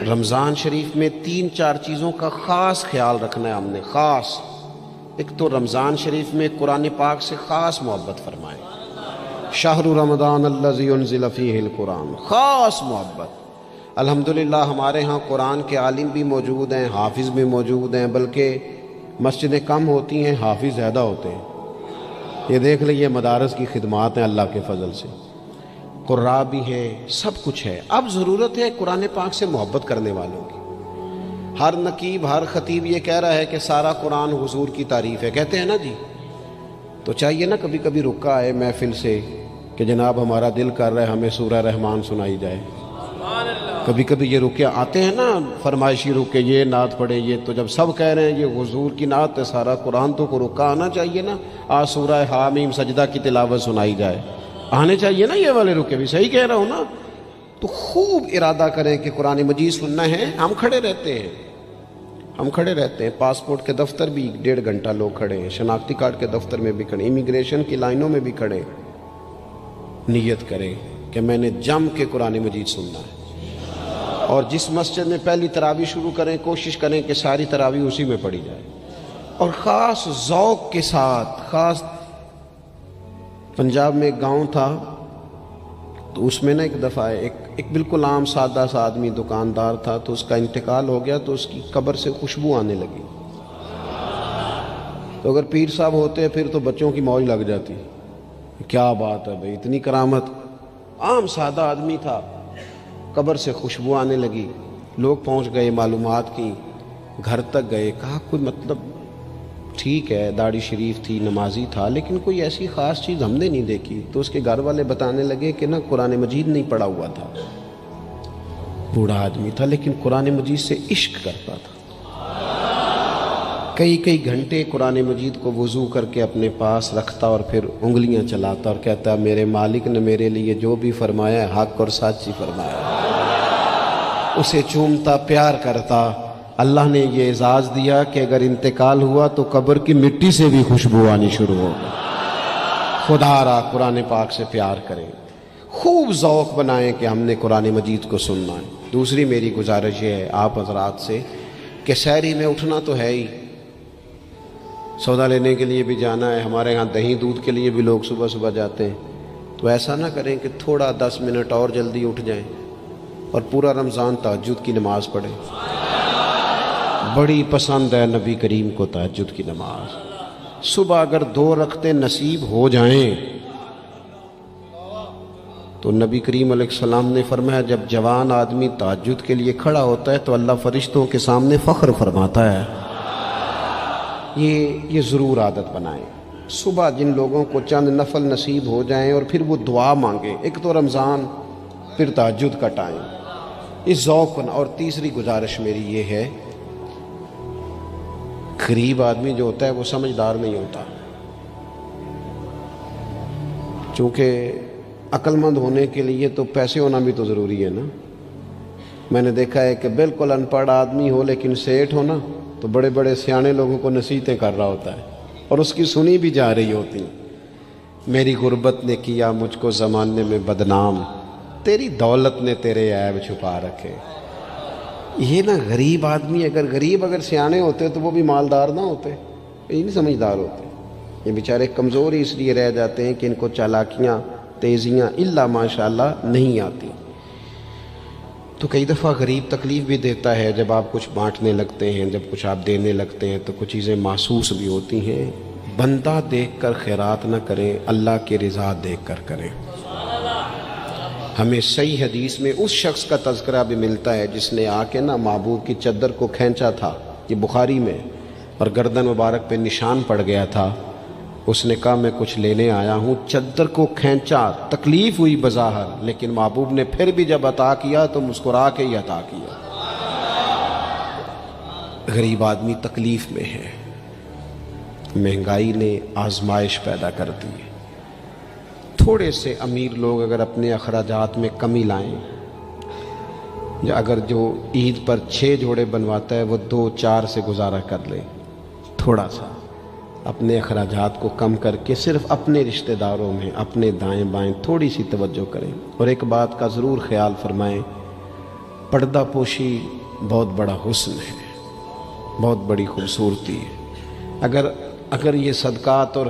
رمضان شریف میں 3-4 چیزوں کا خاص خیال رکھنا ہے ہم نے، خاص۔ ایک تو رمضان شریف میں قرآن پاک سے خاص محبت فرمائے، شہر رمضان الذی انزل فیہ القرآن، خاص محبت۔ الحمدللہ ہمارے ہاں قرآن کے عالم بھی موجود ہیں، حافظ بھی موجود ہیں، بلکہ مسجدیں کم ہوتی ہیں، حافظ زیادہ ہوتے ہیں۔ یہ دیکھ لئے مدارس کی خدمات ہیں اللہ کے فضل سے، قراء بھی ہیں، سب کچھ ہے۔ اب ضرورت ہے قرآن پاک سے محبت کرنے والوں کی۔ ہر نقیب، ہر خطیب یہ کہہ رہا ہے کہ سارا قرآن حضور کی تعریف ہے، کہتے ہیں نا جی، تو چاہیے نا کبھی کبھی رکا آئے محفل سے کہ جناب ہمارا دل کر رہا ہے ہمیں سورہ رحمان سنائی جائے۔ کبھی کبھی یہ رکے آتے ہیں نا، فرمائشی رکے، یہ نعت پڑھے، یہ تو جب سب کہہ رہے ہیں یہ حضور کی نعت ہے سارا قرآن، تو کو رکا آنا چاہیے نا، آج سورہ حامیم سجدہ کی تلاوت سنائی جائے، آنے چاہیے نا یہ والے رکے بھی، صحیح کہہ رہا ہوں نا؟ تو خوب ارادہ کریں کہ قرآن مجید سننا ہے۔ ہم کھڑے رہتے ہیں، پاسپورٹ کے دفتر بھی 1.5 گھنٹہ لوگ کھڑے ہیں، شناختی کارڈ کے دفتر میں بھی کھڑے، امیگریشن کی لائنوں میں بھی کھڑے۔ نیت کریں کہ میں نے جم کے قرآن مجید سننا ہے، اور جس مسجد میں پہلی تراویح شروع کریں کوشش کریں کہ ساری تراویح اسی میں پڑھی جائے، اور خاص ذوق کے ساتھ۔ خاص پنجاب میں ایک گاؤں تھا، تو اس میں نا ایک دفعہ ایک بالکل عام سادہ سا آدمی دکاندار تھا، تو اس کا انتقال ہو گیا، تو اس کی قبر سے خوشبو آنے لگی۔ تو اگر پیر صاحب ہوتے پھر تو بچوں کی موج لگ جاتی، کیا بات ہے بھئی، اتنی کرامت۔ عام سادہ آدمی تھا، قبر سے خوشبو آنے لگی، لوگ پہنچ گئے، معلومات کی، گھر تک گئے، کہا کوئی مطلب ٹھیک ہے داڑھی شریف تھی، نمازی تھا، لیکن کوئی ایسی خاص چیز ہم نے نہیں دیکھی۔ تو اس کے گھر والے بتانے لگے کہ نا قرآن مجید نہیں پڑھا ہوا تھا، بوڑھا آدمی تھا لیکن قرآن مجید سے عشق کرتا تھا، کئی گھنٹے قرآن مجید کو وضو کر کے اپنے پاس رکھتا اور پھر انگلیاں چلاتا اور کہتا میرے مالک نے میرے لیے جو بھی فرمایا ہے حق اور سچ ہی فرمایا۔ اسے چومتا، پیار کرتا۔ اللہ نے یہ اعزاز دیا کہ اگر انتقال ہوا تو قبر کی مٹی سے بھی خوشبو آنی شروع ہو گئی۔ خدا را قرآن پاک سے پیار کریں، خوب ذوق بنائیں کہ ہم نے قرآن مجید کو سننا ہے۔ دوسری میری گزارش یہ ہے آپ حضرات سے کہ سحری میں اٹھنا تو ہے ہی، سودا لینے کے لیے بھی جانا ہے، ہمارے ہاں دہی دودھ کے لیے بھی لوگ صبح صبح جاتے ہیں، تو ایسا نہ کریں کہ تھوڑا 10 منٹ اور جلدی اٹھ جائیں اور پورا رمضان تہجد کی نماز پڑھیں۔ بڑی پسند ہے نبی کریم کو تہجد کی نماز۔ صبح اگر 2 رکعتیں نصیب ہو جائیں تو نبی کریم علیہ السلام نے فرمایا جب جوان آدمی تہجد کے لیے کھڑا ہوتا ہے تو اللہ فرشتوں کے سامنے فخر فرماتا ہے۔ یہ ضرور عادت بنائیں، صبح جن لوگوں کو چند نفل نصیب ہو جائیں اور پھر وہ دعا مانگیں، ایک تو رمضان پھر تہجد کا ٹائم، اس ذوق کو۔ اور تیسری گزارش میری یہ ہے، غریب آدمی جو ہوتا ہے وہ سمجھدار نہیں ہوتا، چونکہ عقل مند ہونے کے لیے تو پیسے ہونا بھی تو ضروری ہے نا۔ میں نے دیکھا ہے کہ بالکل ان پڑھ آدمی ہو لیکن سیٹھ ہو نا، تو بڑے بڑے سیانے لوگوں کو نصیحتیں کر رہا ہوتا ہے اور اس کی سنی بھی جا رہی ہوتی۔ میری غربت نے کیا مجھ کو زمانے میں بدنام، تیری دولت نے تیرے عیب چھپا رکھے۔ یہ نا غریب آدمی، اگر سیانے ہوتے تو وہ بھی مالدار نہ ہوتے، یہ نہیں سمجھدار ہوتے، یہ بیچارے کمزور ہی اس لیے رہ جاتے ہیں کہ ان کو چالاکیاں، تیزیاں الا ماشاءاللہ نہیں آتی۔ تو کئی دفعہ غریب تکلیف بھی دیتا ہے، جب آپ کچھ بانٹنے لگتے ہیں، جب کچھ آپ دینے لگتے ہیں تو کچھ چیزیں محسوس بھی ہوتی ہیں۔ بندہ دیکھ کر خیرات نہ کریں، اللہ کی رضا دیکھ کر کریں۔ ہمیں صحیح حدیث میں اس شخص کا تذکرہ بھی ملتا ہے جس نے آ کے نا محبوب کی چادر کو کھینچا تھا، یہ بخاری میں، اور گردن مبارک پہ نشان پڑ گیا تھا۔ اس نے کہا میں کچھ لینے آیا ہوں، چادر کو کھینچا، تکلیف ہوئی بظاہر، لیکن محبوب نے پھر بھی جب عطا کیا تو مسکرا کے ہی عطا کیا۔ غریب آدمی تکلیف میں ہے، مہنگائی نے آزمائش پیدا کر دی ہے۔ تھوڑے سے امیر لوگ اگر اپنے اخراجات میں کمی لائیں، یا اگر جو عید پر 6 جوڑے بنواتا ہے وہ 2-4 سے گزارا کر لے، تھوڑا سا اپنے اخراجات کو کم کر کے صرف اپنے رشتہ داروں میں، اپنے دائیں بائیں تھوڑی سی توجہ کریں۔ اور ایک بات کا ضرور خیال فرمائیں، پردہ پوشی بہت بڑا حسن ہے، بہت بڑی خوبصورتی ہے۔ اگر یہ صدقات اور